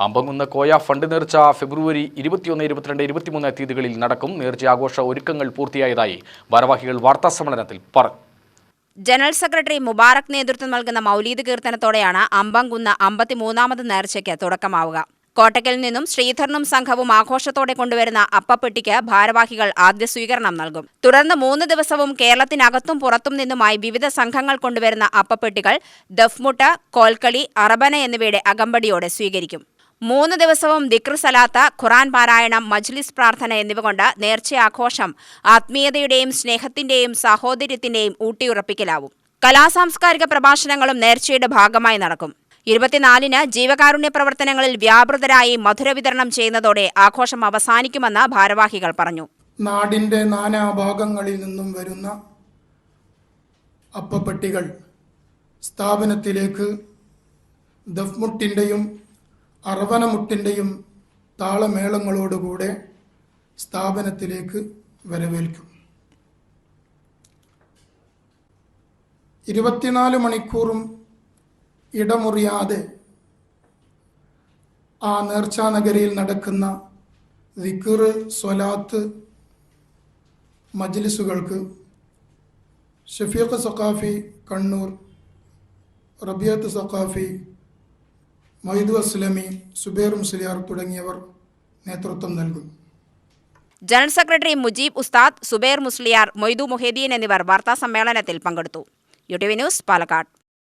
Ambamkunnu Koya fund നേർച്ച ഫെബ്രുവരി 21, 22, 23 തീയതികളിൽ നടക്കും. നേർച്ച ആഘോഷ ഒരുക്കങ്ങൾ പൂർത്തിയായതായി ഭാരവാഹികൾ വാർത്താസമ്മേളനത്തിൽ പറഞ്ഞു. ജനറൽ സെക്രട്ടറി മുബാറക് നേതൃത്വം നൽകുന്ന മൗലീദ് കീർത്തനത്തോടെയാണ് അമ്പംകുന്ന് 53ാമത് നേർച്ചയ്ക്ക് തുടക്കമാവുക. കോട്ടക്കലിൽ നിന്നും ശ്രീധരനും സംഘവും ആഘോഷത്തോടെ കൊണ്ടുവരുന്ന അപ്പപ്പെട്ടിക്ക് ഭാരവാഹികൾ ആദ്യ സ്വീകരണം നൽകും. തുടർന്ന് 3 ദിവസവും കേരളത്തിനകത്തും പുറത്തും നിന്നുമായി വിവിധ സംഘങ്ങൾ കൊണ്ടുവരുന്ന അപ്പപ്പെട്ടികൾ ദഫ്മുട്ട്, കോൽക്കളി, അറബന എന്നിവയുടെ അകമ്പടിയോടെ സ്വീകരിക്കും. 3 ദിവസവും ദിക്ർ സലാത്ത്, ഖുർആൻ പാരായണം, മജ്ലിസ് പ്രാർത്ഥന എന്നിവ കൊണ്ട് നേർച്ചയാഘോഷം ആത്മീയതയുടെയും സ്നേഹത്തിന്റെയും സാഹോദര്യത്തിന്റെയും ഊട്ടിയുറപ്പിക്കലാവും. കലാസാംസ്കാരിക പ്രഭാഷണങ്ങളും നേർച്ചയുടെ ഭാഗമായി നടക്കും. 24-ന് ജീവകാരുണ്യ പ്രവർത്തനങ്ങളിൽ വ്യാപൃതരായി മധുര വിതരണം ചെയ്യുന്നതോടെ ആഘോഷം അവസാനിക്കുമെന്ന് ഭാരവാഹികൾ പറഞ്ഞു. നാടിൻ്റെ നാനാഭാഗങ്ങളിൽ നിന്നും വരുന്ന അപ്പപ്പെട്ടികൾ സ്ഥാപനത്തിലേക്ക് ദഫ്മുട്ടിൻ്റെയും അറവനമുട്ടിൻ്റെയും താളമേളങ്ങളോടുകൂടെ സ്ഥാപനത്തിലേക്ക് വരവേൽക്കും. 24 മണിക്കൂറും ഇടമുറിയാതെ ആ നേർച്ചാനഗരിയിൽ നടക്കുന്ന ദിക്ർ, സ്വലാത്ത്, മജ്ലിസുകൾക്ക് ഷഫീഖ് സഖാഫി കണ്ണൂർ, റബിയത്ത് സഖാഫി, മൊയ്തു അസ്ലമി, സുബൈർ മുസ്ലിയാർ തുടങ്ങിയവർ നേതൃത്വം നൽകും. ജനറൽ സെക്രട്ടറി മുജീബ് ഉസ്താദ്, സുബൈർ മുസ്ലിയാർ, മൊയ്തു മുഹീദ്ദീൻ എന്നിവർ വാർത്താസമ്മേളനത്തിൽ പങ്കെടുത്തു. UTV news, Palakkad.